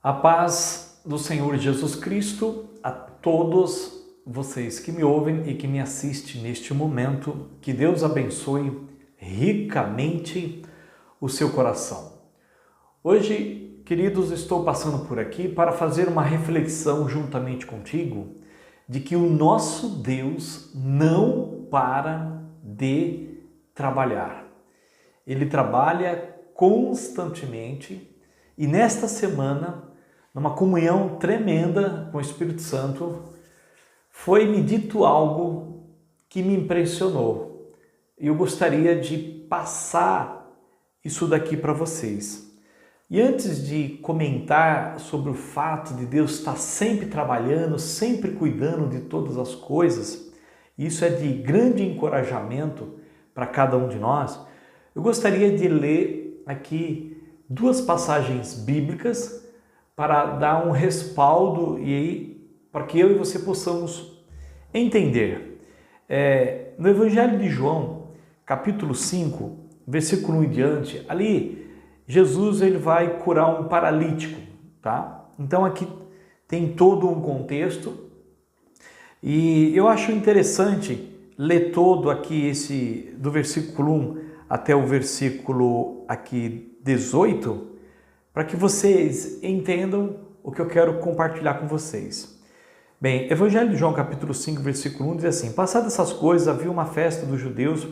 A paz do Senhor Jesus Cristo a todos vocês que me ouvem e que me assistem neste momento. Que Deus abençoe ricamente o seu coração. Hoje, queridos, estou passando por aqui para fazer uma reflexão juntamente contigo de que o nosso Deus não para de trabalhar. Ele trabalha constantemente e nesta semana, numa comunhão tremenda com o Espírito Santo, foi-me dito algo que me impressionou. E eu gostaria de passar isso daqui para vocês. E antes de comentar sobre o fato de Deus estar sempre trabalhando, sempre cuidando de todas as coisas, isso é de grande encorajamento para cada um de nós, eu gostaria de ler aqui duas passagens bíblicas para dar um respaldo e aí para que eu e você possamos entender. No Evangelho de João, capítulo 5, versículo 1 em diante, ali Jesus ele vai curar um paralítico, tá? Então aqui tem todo um contexto e eu acho interessante ler todo aqui esse do versículo 1 até o versículo aqui 18, para que vocês entendam o que eu quero compartilhar com vocês. Bem, Evangelho de João, capítulo 5, versículo 1, diz assim: passadas essas coisas, havia uma festa dos judeus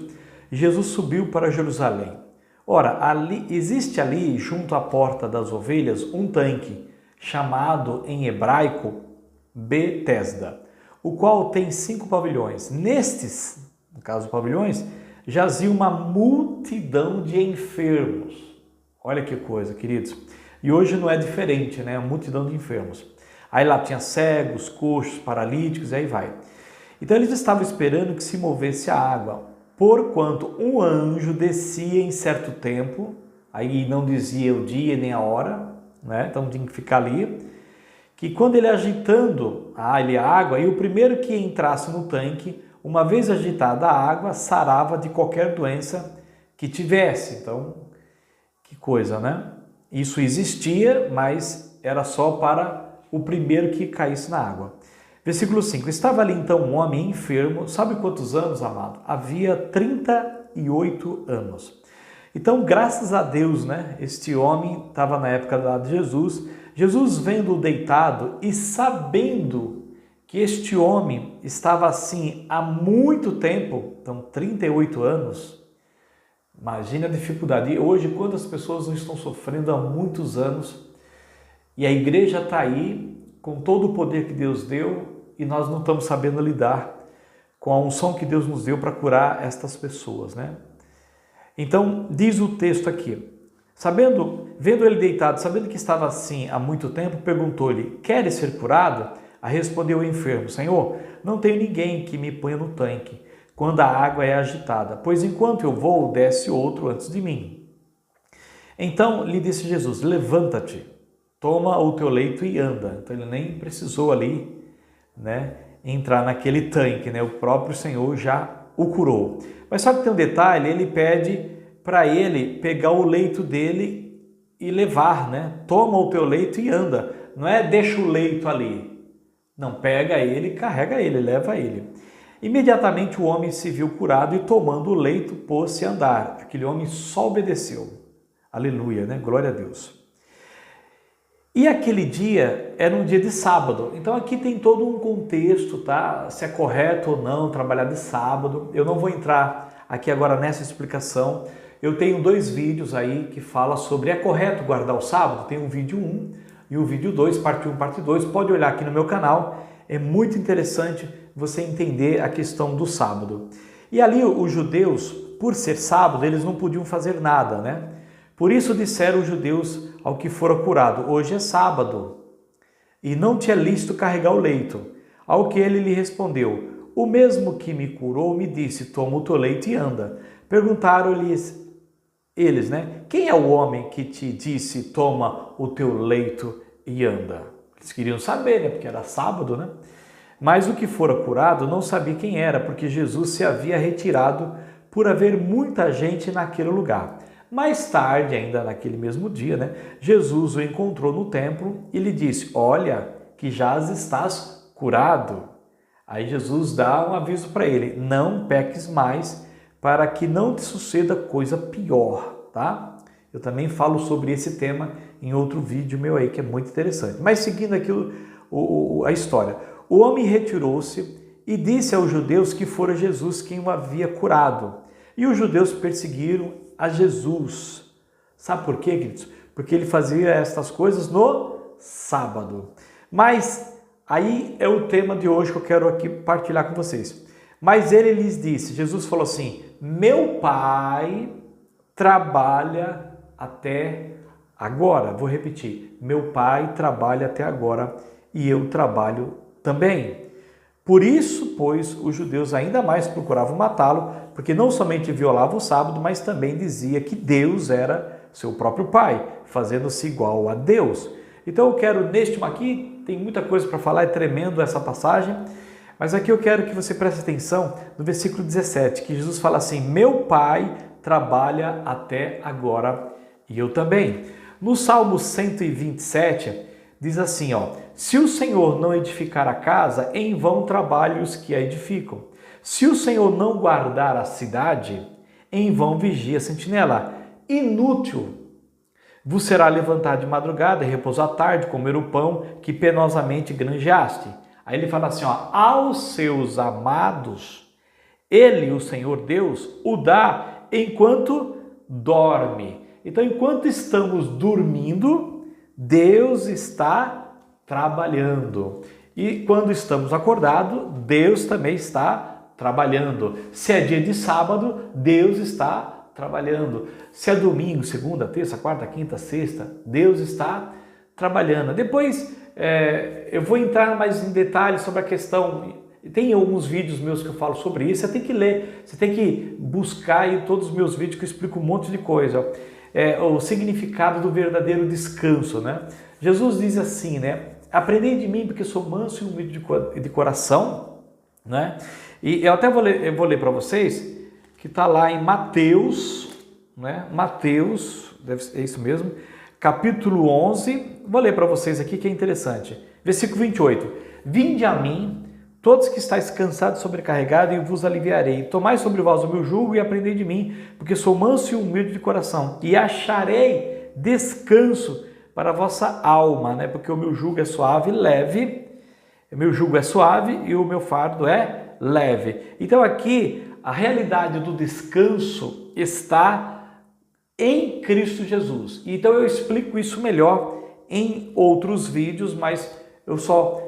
e Jesus subiu para Jerusalém. Ora, existe ali, junto à porta das ovelhas, um tanque, chamado em hebraico Betesda, o qual tem 5 pavilhões. Nestes, no caso pavilhões, jazia uma multidão de enfermos. Olha que coisa, queridos. E hoje não é diferente, né? A multidão de enfermos. Aí lá tinha cegos, coxos, paralíticos, e aí vai. Então eles estavam esperando que se movesse a água, porquanto um anjo descia em certo tempo, aí não dizia o dia nem a hora, né? Então tinha que ficar ali, que quando ele agitando a água, e o primeiro que entrasse no tanque, uma vez agitada a água, sarava de qualquer doença que tivesse. Então, que coisa, né? Isso existia, mas era só para o primeiro que caísse na água. Versículo 5. Estava ali então um homem enfermo, sabe quantos anos, amado? Havia 38 anos. Então, graças a Deus, né? Este homem estava na época lá de Jesus. Jesus vendo-o deitado e sabendo que este homem estava assim há muito tempo, então 38 anos, imagina a dificuldade. E hoje, quantas pessoas não estão sofrendo há muitos anos e a igreja está aí com todo o poder que Deus deu e nós não estamos sabendo lidar com a unção que Deus nos deu para curar estas pessoas, né? Então, diz o texto aqui, vendo ele deitado, sabendo que estava assim há muito tempo, perguntou-lhe: queres ser curado? Respondeu o enfermo: Senhor, não tenho ninguém que me ponha no tanque quando a água é agitada, pois enquanto eu vou, desce outro antes de mim. Então lhe disse Jesus: levanta-te, toma o teu leito e anda. Então ele nem precisou ali, né, entrar naquele tanque, né? O próprio Senhor já o curou. Mas só que tem um detalhe, ele pede para ele pegar o leito dele e levar, né? Toma o teu leito e anda. Não é deixa o leito ali. Não, pega ele, carrega ele, leva ele. Imediatamente o homem se viu curado e tomando o leito pôs-se a andar. Aquele homem só obedeceu. Aleluia, né? Glória a Deus. E aquele dia era um dia de sábado. Então aqui tem todo um contexto, tá? Se é correto ou não trabalhar de sábado. Eu não vou entrar aqui agora nessa explicação. Eu tenho 2 vídeos aí que falam sobre é correto guardar o sábado. Tem um vídeo 1 e o vídeo 2, parte 1, parte 2. Pode olhar aqui no meu canal. É muito interessante você entender a questão do sábado. E ali os judeus, por ser sábado, eles não podiam fazer nada, né? Por isso disseram os judeus ao que fora curado: hoje é sábado e não te é lícito carregar o leito. Ao que ele lhe respondeu: o mesmo que me curou me disse: toma o teu leito e anda. Perguntaram-lhes eles, né? Quem é o homem que te disse: toma o teu leito e anda? Eles queriam saber, né? Porque era sábado, né? Mas o que fora curado não sabia quem era, porque Jesus se havia retirado por haver muita gente naquele lugar. Mais tarde, ainda naquele mesmo dia, né, Jesus o encontrou no templo e lhe disse: olha, que já estás curado. Aí Jesus dá um aviso para ele: não peques mais, para que não te suceda coisa pior, tá? Eu também falo sobre esse tema em outro vídeo meu aí, que é muito interessante. Mas seguindo aqui a história. O homem retirou-se e disse aos judeus que fora Jesus quem o havia curado. E os judeus perseguiram a Jesus. Sabe por quê, queridos? Porque ele fazia estas coisas no sábado. Mas aí é o tema de hoje que eu quero aqui partilhar com vocês. Mas ele lhes disse, Jesus falou assim: meu Pai trabalha até agora. Vou repetir: meu Pai trabalha até agora e eu trabalho também. Por isso, pois, os judeus ainda mais procuravam matá-lo, porque não somente violava o sábado, mas também dizia que Deus era seu próprio Pai, fazendo-se igual a Deus. Então eu quero, aqui tem muita coisa para falar, é tremendo essa passagem, mas aqui eu quero que você preste atenção no versículo 17, que Jesus fala assim: meu Pai trabalha até agora e eu também. No Salmo 127, diz assim, se o Senhor não edificar a casa, em vão trabalham os que a edificam. Se o Senhor não guardar a cidade, em vão vigia a sentinela. Inútil vos será levantar de madrugada e repousar à tarde, comer o pão que penosamente granjeaste. Aí ele fala assim, aos seus amados, ele, o Senhor Deus, o dá enquanto dorme. Então, enquanto estamos dormindo, Deus está trabalhando. E quando estamos acordados, Deus também está trabalhando. Se é dia de sábado, Deus está trabalhando. Se é domingo, segunda, terça, quarta, quinta, sexta, Deus está trabalhando. Depois eu vou entrar mais em detalhes sobre a questão. Tem alguns vídeos meus que eu falo sobre isso. Você tem que ler, você tem que buscar aí todos os meus vídeos que eu explico um monte de coisa. O significado do verdadeiro descanso, né? Jesus diz assim, né? Aprendei de mim, porque sou manso e humilde de coração, né? E eu até vou ler para vocês, que está lá em Mateus, né? Mateus, é isso mesmo, capítulo 11, vou ler para vocês aqui que é interessante. Versículo 28. Vinde a mim, todos que estáis cansados e sobrecarregados, e vos aliviarei. Tomai sobre vós o meu jugo e aprendei de mim, porque sou manso e humilde de coração, e acharei descanso para a vossa alma, né? Porque o meu jugo é suave e leve, e o meu fardo é leve. Então aqui a realidade do descanso está em Cristo Jesus. Então eu explico isso melhor em outros vídeos, mas eu só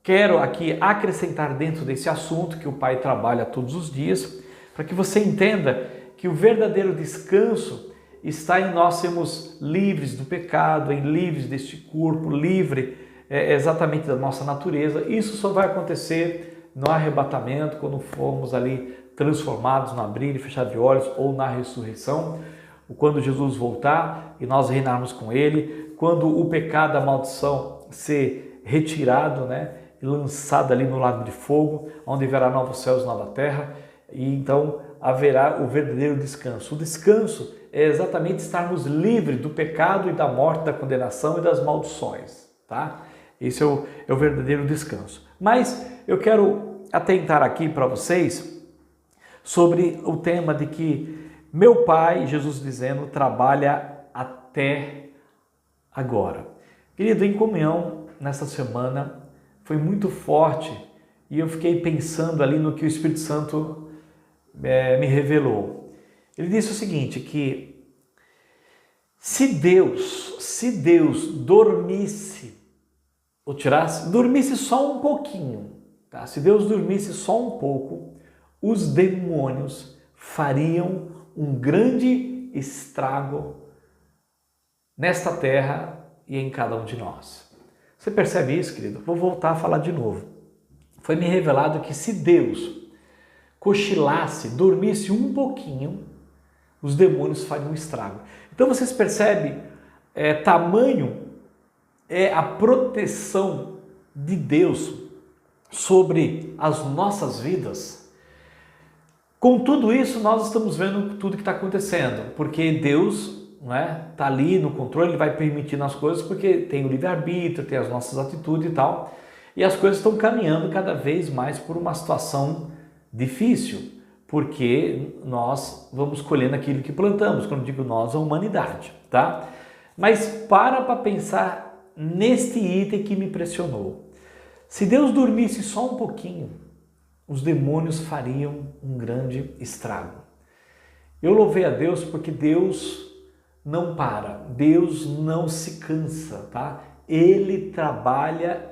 quero aqui acrescentar dentro desse assunto que o Pai trabalha todos os dias, para que você entenda que o verdadeiro descanso está em nós sermos livres do pecado, em livres deste corpo, livre exatamente da nossa natureza. Isso só vai acontecer no arrebatamento, quando formos ali transformados no abrir e fechar de olhos, ou na ressurreição, quando Jesus voltar e nós reinarmos com Ele, quando o pecado, a maldição ser retirado, né, e lançado ali no lago de fogo, onde haverá novos céus e nova terra, e então haverá o verdadeiro descanso. O descanso é exatamente estarmos livres do pecado e da morte, da condenação e das maldições, tá? Esse é o verdadeiro descanso. Mas eu quero atentar aqui para vocês sobre o tema de que meu Pai, Jesus dizendo, trabalha até agora. Querido, em comunhão, nessa semana, foi muito forte e eu fiquei pensando ali no que o Espírito Santo me revelou. Ele disse o seguinte, que se Deus dormisse, ou dormisse só um pouquinho, tá? Se Deus dormisse só um pouco, os demônios fariam um grande estrago nesta terra e em cada um de nós. Você percebe isso, querido? Vou voltar a falar de novo. Foi me revelado que se Deus cochilasse, dormisse um pouquinho, os demônios fariam um estrago. Então vocês percebem, tamanho é a proteção de Deus sobre as nossas vidas. Com tudo isso, nós estamos vendo tudo que está acontecendo, porque Deus está ali no controle, Ele vai permitindo as coisas, porque tem o livre-arbítrio, tem as nossas atitudes e tal, e as coisas estão caminhando cada vez mais por uma situação difícil, porque nós vamos colhendo aquilo que plantamos, quando digo nós, a humanidade, tá? Mas para pensar neste item que me impressionou. Se Deus dormisse só um pouquinho, os demônios fariam um grande estrago. Eu louvei a Deus porque Deus não para, Deus não se cansa, tá? Ele trabalha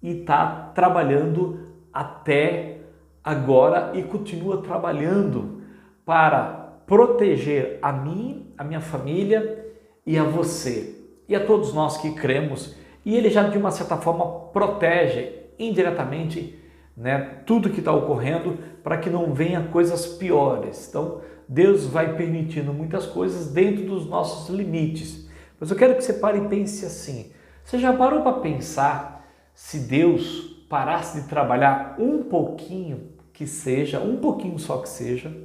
e está trabalhando até agora e continua trabalhando para proteger a mim, a minha família e a você e a todos nós que cremos. E Ele já de uma certa forma protege indiretamente, tudo que está ocorrendo para que não venha coisas piores. Então, Deus vai permitindo muitas coisas dentro dos nossos limites. Mas eu quero que você pare e pense assim. Você já parou para pensar se Deus parasse de trabalhar um pouquinho que seja, um pouquinho só que seja?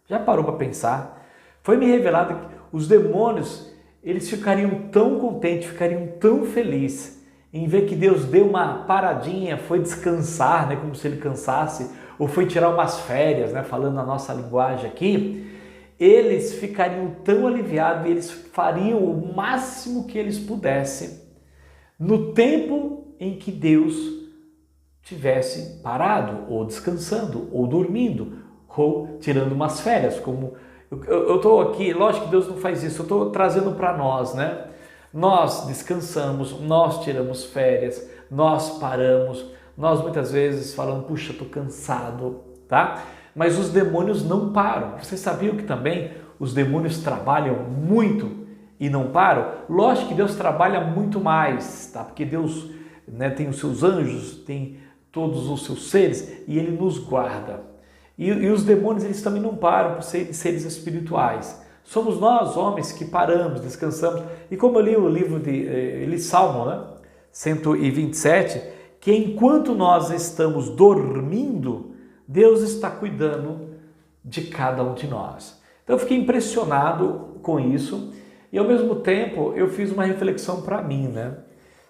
Já parou para pensar? Foi me revelado que os demônios, eles ficariam tão contentes, ficariam tão felizes em ver que Deus deu uma paradinha, foi descansar, como se Ele cansasse, ou foi tirar umas férias, falando a nossa linguagem aqui, eles ficariam tão aliviados e eles fariam o máximo que eles pudessem no tempo em que Deus tivesse parado, ou descansando, ou dormindo, ou tirando umas férias, como eu estou aqui, lógico que Deus não faz isso, eu estou trazendo para nós, Nós descansamos, nós tiramos férias, nós paramos, nós muitas vezes falamos, puxa, estou cansado, tá? Mas os demônios não param. Vocês sabiam que também os demônios trabalham muito e não param? Lógico que Deus trabalha muito mais, tá? Porque Deus tem os seus anjos, tem todos os seus seres e Ele nos guarda. E os demônios, eles também não param por serem seres espirituais. Somos nós, homens, que paramos, descansamos. E como eu li o livro de Salmo, 127, que enquanto nós estamos dormindo, Deus está cuidando de cada um de nós. Então eu fiquei impressionado com isso e ao mesmo tempo eu fiz uma reflexão para mim,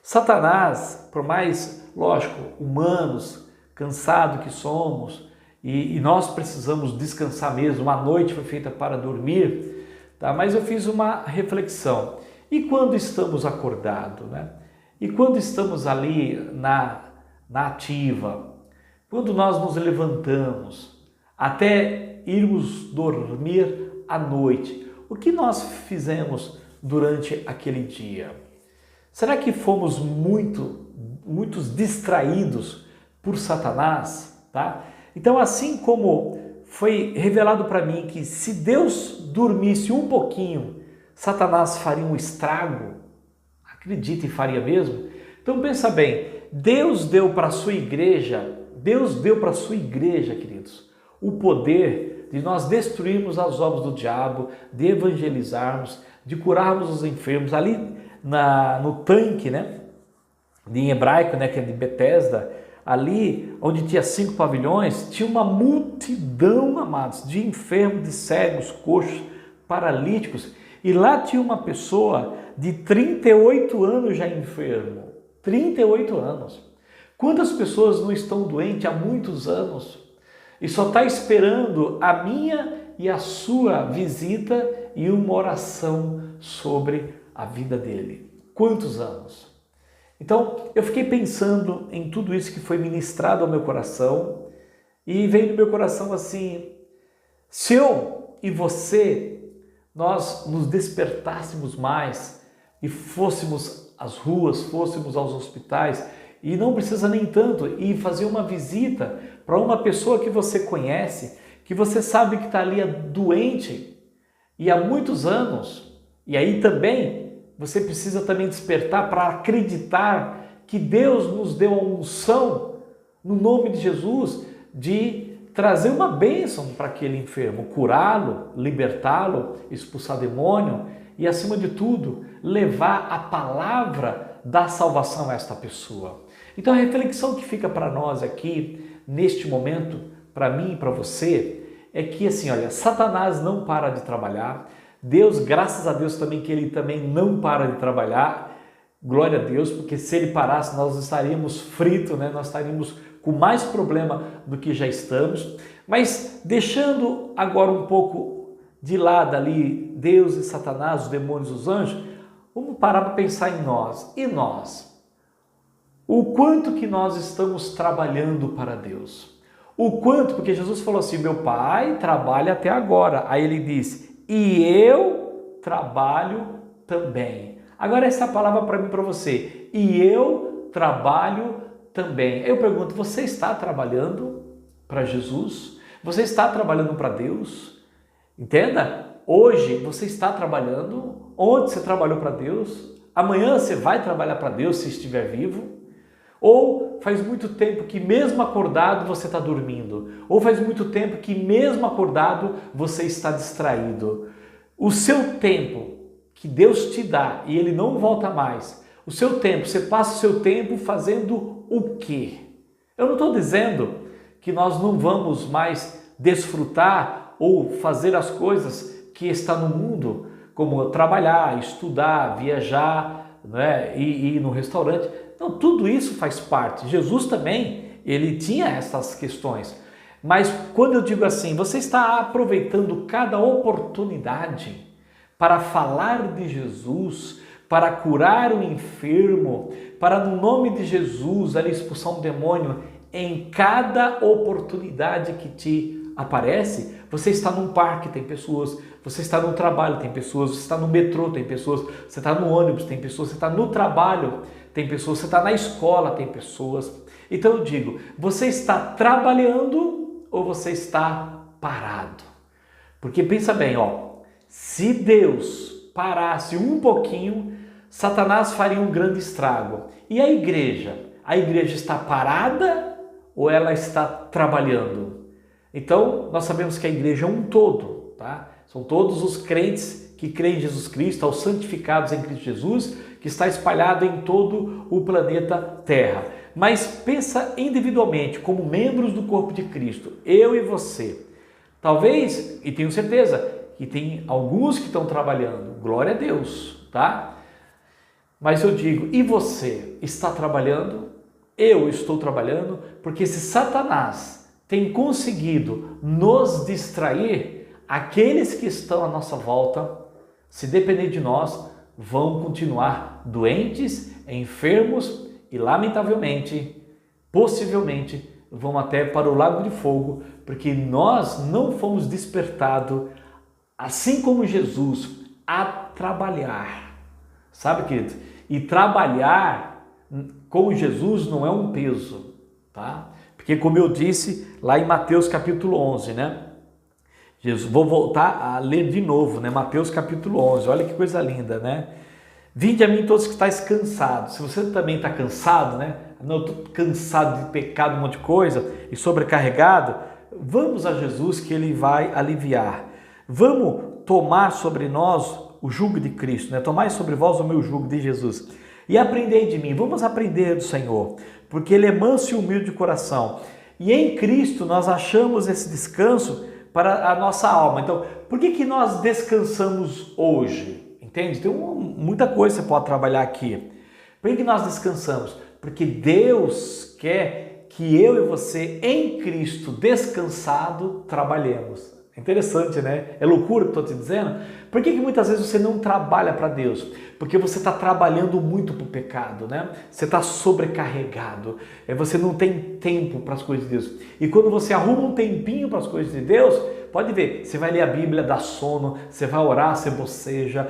Satanás, por mais, lógico, humanos, cansados que somos, e nós precisamos descansar mesmo, a noite foi feita para dormir, tá? Mas eu fiz uma reflexão. E quando estamos acordados, E quando estamos ali na ativa, quando nós nos levantamos, até irmos dormir à noite, o que nós fizemos durante aquele dia? Será que fomos muitos distraídos por Satanás, tá? Então, assim como foi revelado para mim que se Deus dormisse um pouquinho, Satanás faria um estrago, acredita e faria mesmo? Então pensa bem, Deus deu para a sua igreja, queridos, o poder de nós destruirmos as obras do diabo, de evangelizarmos, de curarmos os enfermos. Ali no tanque, em hebraico, que é de Betesda, ali onde tinha 5 pavilhões, tinha uma multidão, amados, de enfermos, de cegos, coxos, paralíticos. E lá tinha uma pessoa de 38 anos já enfermo. 38 anos. Quantas pessoas não estão doentes há muitos anos e só está esperando a minha e a sua visita e uma oração sobre a vida dele? Quantos anos? Então, eu fiquei pensando em tudo isso que foi ministrado ao meu coração e veio no meu coração assim, se eu e você, nós nos despertássemos mais e fôssemos às ruas, fôssemos aos hospitais, e não precisa nem tanto, e fazer uma visita para uma pessoa que você conhece, que você sabe que está ali doente e há muitos anos, e aí também você precisa também despertar para acreditar que Deus nos deu a unção, no nome de Jesus, de trazer uma bênção para aquele enfermo, curá-lo, libertá-lo, expulsar demônio e, acima de tudo, levar a palavra da salvação a esta pessoa. Então a reflexão que fica para nós aqui, neste momento, para mim e para você, é que assim, olha, Satanás não para de trabalhar, Deus, graças a Deus também que ele também não para de trabalhar, glória a Deus, porque se ele parasse nós estaríamos fritos, né? Nós estaríamos com mais problema do que já estamos. Mas deixando agora um pouco de lado ali Deus e Satanás, os demônios, os anjos, vamos parar para pensar em nós. E nós? O quanto que nós estamos trabalhando para Deus? O quanto, porque Jesus falou assim, meu Pai trabalha até agora. Aí ele disse, e eu trabalho também. Agora essa é a palavra para mim e para você. E eu trabalho também. Eu pergunto, você está trabalhando para Jesus? Você está trabalhando para Deus? Entenda, hoje você está trabalhando. Ontem você trabalhou para Deus. Amanhã você vai trabalhar para Deus se estiver vivo. Ou faz muito tempo que mesmo acordado você está dormindo. Ou faz muito tempo que mesmo acordado você está distraído. O seu tempo que Deus te dá e ele não volta mais. O seu tempo, você passa o seu tempo fazendo o quê? Eu não estou dizendo que nós não vamos mais desfrutar ou fazer as coisas que está no mundo, como trabalhar, estudar, viajar, né, e ir no restaurante. Não, tudo isso faz parte. Jesus também, ele tinha essas questões. Mas quando eu digo assim, você está aproveitando cada oportunidade para falar de Jesus, para curar o enfermo, para no nome de Jesus ali expulsar um demônio em cada oportunidade que te aparece. Você está num parque, tem pessoas, você está no trabalho, tem pessoas, você está no metrô, tem pessoas, você está no ônibus, tem pessoas, você está no trabalho, tem pessoas, você está na escola, tem pessoas. Então eu digo, você está trabalhando ou você está parado? Porque pensa bem, ó, se Deus parasse um pouquinho, Satanás faria um grande estrago. E a igreja? A igreja está parada ou ela está trabalhando? Então, nós sabemos que a igreja é um todo, tá? São todos os crentes que creem em Jesus Cristo, os santificados em Cristo Jesus, que está espalhado em todo o planeta Terra. Mas pensa individualmente, como membros do corpo de Cristo, eu e você. Talvez, e tenho certeza, que tem alguns que estão trabalhando, glória a Deus, tá? Mas eu digo, e você está trabalhando? Eu estou trabalhando, porque se Satanás tem conseguido nos distrair, aqueles que estão à nossa volta, se depender de nós, vão continuar doentes, enfermos e lamentavelmente, possivelmente, vão até para o lago de fogo, porque nós não fomos despertados, assim como Jesus, a trabalhar. Sabe, querido? E trabalhar com Jesus não é um peso, tá? Porque como eu disse lá em Mateus capítulo 11, né? Jesus, vou voltar a ler de novo, né? Mateus capítulo 11, olha que coisa linda, né? Vinde a mim todos que estáis cansados. Se você também está cansado, né? Não, estou cansado de pecado, um monte de coisa, e sobrecarregado, vamos a Jesus que Ele vai aliviar. Vamos tomar sobre nós o jugo de Cristo, né? Tomai sobre vós o meu jugo de Jesus. E aprendei de mim, vamos aprender do Senhor, porque Ele é manso e humilde de coração. E em Cristo nós achamos esse descanso para a nossa alma. Então, por que nós descansamos hoje? Entende? Tem muita coisa que você pode trabalhar aqui. Por que nós descansamos? Porque Deus quer que eu e você, em Cristo, descansado, trabalhemos. É interessante, né? É loucura que eu estou te dizendo. Por que muitas vezes você não trabalha para Deus? Porque você está trabalhando muito para o pecado, né? Você está sobrecarregado. Você não tem tempo para as coisas de Deus. E quando você arruma um tempinho para as coisas de Deus, pode ver, você vai ler a Bíblia, dá sono, você vai orar, você boceja,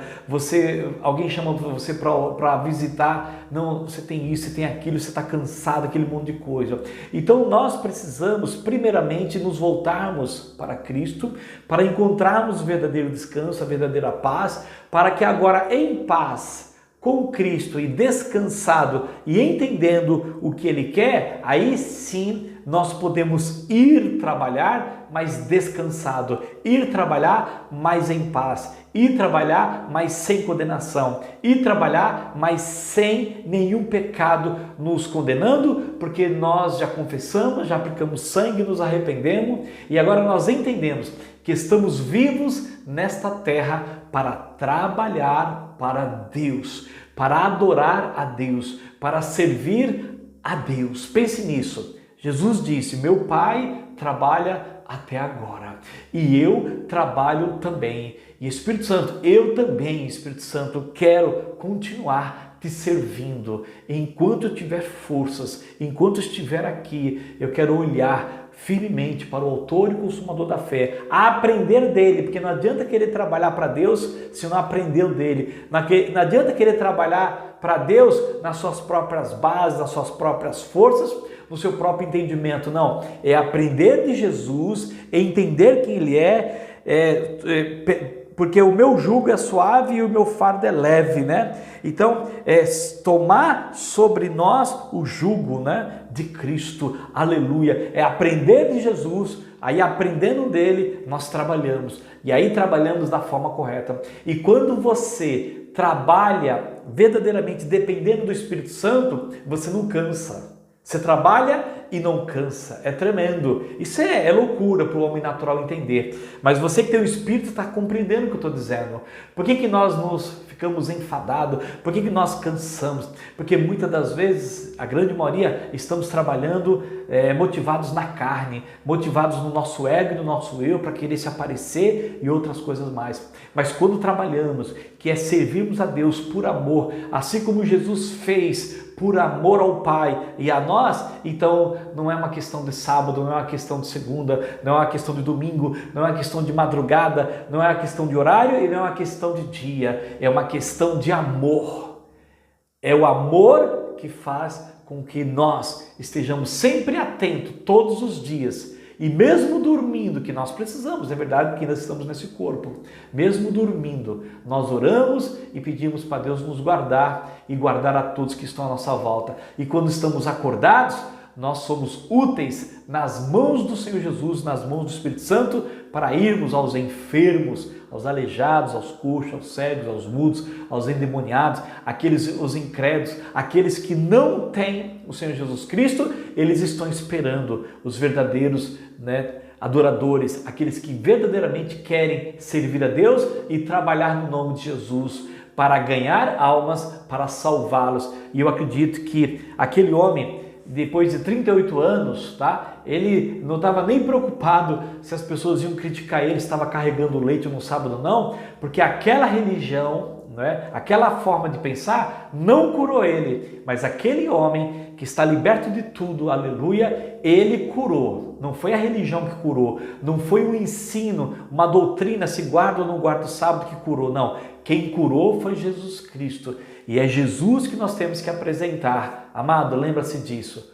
alguém chama você para visitar, não, você tem isso, você tem aquilo, você está cansado, aquele monte de coisa. Então nós precisamos primeiramente nos voltarmos para Cristo, para encontrarmos o verdadeiro descanso, a verdadeira paz, para que agora em paz com Cristo e descansado e entendendo o que Ele quer, aí sim nós podemos ir trabalhar mais descansado, ir trabalhar mais em paz, ir trabalhar mais sem condenação, ir trabalhar mais sem nenhum pecado nos condenando, porque nós já confessamos, já aplicamos sangue, nos arrependemos e agora nós entendemos que estamos vivos nesta terra para trabalhar para Deus, para adorar a Deus, para servir a Deus. Pense nisso. Jesus disse: meu Pai trabalha até agora e eu trabalho também. E Espírito Santo, eu também, Espírito Santo, quero continuar te servindo. Enquanto eu tiver forças, enquanto eu estiver aqui, eu quero olhar firmemente para o autor e consumador da fé, a aprender dele, porque não adianta querer trabalhar para Deus se não aprendeu dele, não adianta querer trabalhar para Deus nas suas próprias bases, nas suas próprias forças, no seu próprio entendimento, não, é aprender de Jesus, entender quem Ele porque o meu jugo é suave e o meu fardo é leve, né? Então, tomar sobre nós o jugo, né, de Cristo, aleluia, é aprender de Jesus, aí aprendendo dele, nós trabalhamos, e aí trabalhamos da forma correta. E quando você trabalha verdadeiramente dependendo do Espírito Santo, você não cansa. Você trabalha e não cansa, é tremendo. Isso é loucura para o homem natural entender. Mas você que tem o Espírito está compreendendo o que eu estou dizendo. Por que nós nos ficamos enfadados? Por que nós cansamos? Porque muitas das vezes, a grande maioria, estamos trabalhando motivados na carne, motivados no nosso ego e no nosso eu para querer se aparecer e outras coisas mais. Mas quando trabalhamos, que é servirmos a Deus por amor, assim como Jesus fez por amor ao Pai e a nós, então não é uma questão de sábado, não é uma questão de segunda, não é uma questão de domingo, não é uma questão de madrugada, não é uma questão de horário e não é uma questão de dia, é uma questão de amor. É o amor que faz com que nós estejamos sempre atentos todos os dias. E mesmo dormindo, que nós precisamos, é verdade que ainda estamos nesse corpo, mesmo dormindo, nós oramos e pedimos para Deus nos guardar e guardar a todos que estão à nossa volta. E quando estamos acordados, nós somos úteis nas mãos do Senhor Jesus, nas mãos do Espírito Santo, para irmos aos enfermos, aos aleijados, aos coxos, aos cegos, aos mudos, aos endemoniados, os incrédulos, aqueles que não têm o Senhor Jesus Cristo, eles estão esperando os verdadeiros, adoradores, aqueles que verdadeiramente querem servir a Deus e trabalhar no nome de Jesus para ganhar almas, para salvá-los. E eu acredito que aquele homem, depois de 38 anos, ele não estava nem preocupado se as pessoas iam criticar ele, estava carregando leite no sábado ou não, porque aquela religião, aquela forma de pensar não curou ele, mas aquele homem que está liberto de tudo, aleluia, ele curou. Não foi a religião que curou, não foi o ensino, uma doutrina, se guarda ou não guarda o sábado que curou, não. Quem curou foi Jesus Cristo. E é Jesus que nós temos que apresentar. Amado, lembra-se disso.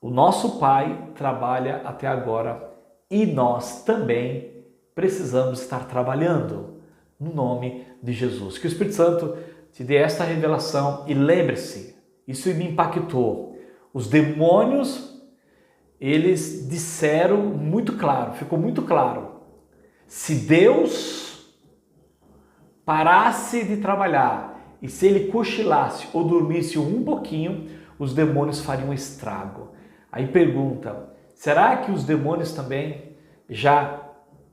O nosso Pai trabalha até agora e nós também precisamos estar trabalhando no nome de Jesus. Que o Espírito Santo te dê esta revelação e lembre-se, isso me impactou. Os demônios, eles disseram muito claro, ficou muito claro. Se Deus parasse de trabalhar, e se ele cochilasse ou dormisse um pouquinho, os demônios fariam um estrago. Aí pergunta, será que os demônios também já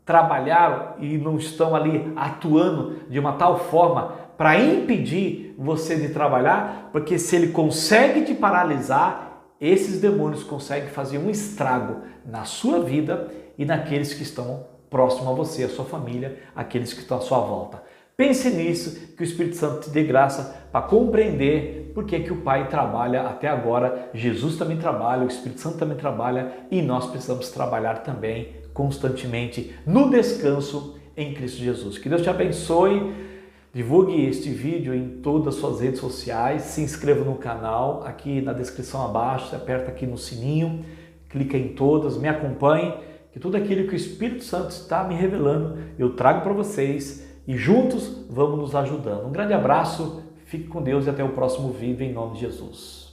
trabalharam e não estão ali atuando de uma tal forma para impedir você de trabalhar? Porque se ele consegue te paralisar, esses demônios conseguem fazer um estrago na sua vida e naqueles que estão próximos a você, a sua família, aqueles que estão à sua volta. Pense nisso, que o Espírito Santo te dê graça para compreender por que o Pai trabalha até agora, Jesus também trabalha, o Espírito Santo também trabalha e nós precisamos trabalhar também constantemente no descanso em Cristo Jesus. Que Deus te abençoe, divulgue este vídeo em todas as suas redes sociais, se inscreva no canal, aqui na descrição abaixo, aperta aqui no sininho, clica em todas, me acompanhe, que tudo aquilo que o Espírito Santo está me revelando, eu trago para vocês. E juntos vamos nos ajudando. Um grande abraço, Fique com Deus e até o próximo vídeo em nome de Jesus.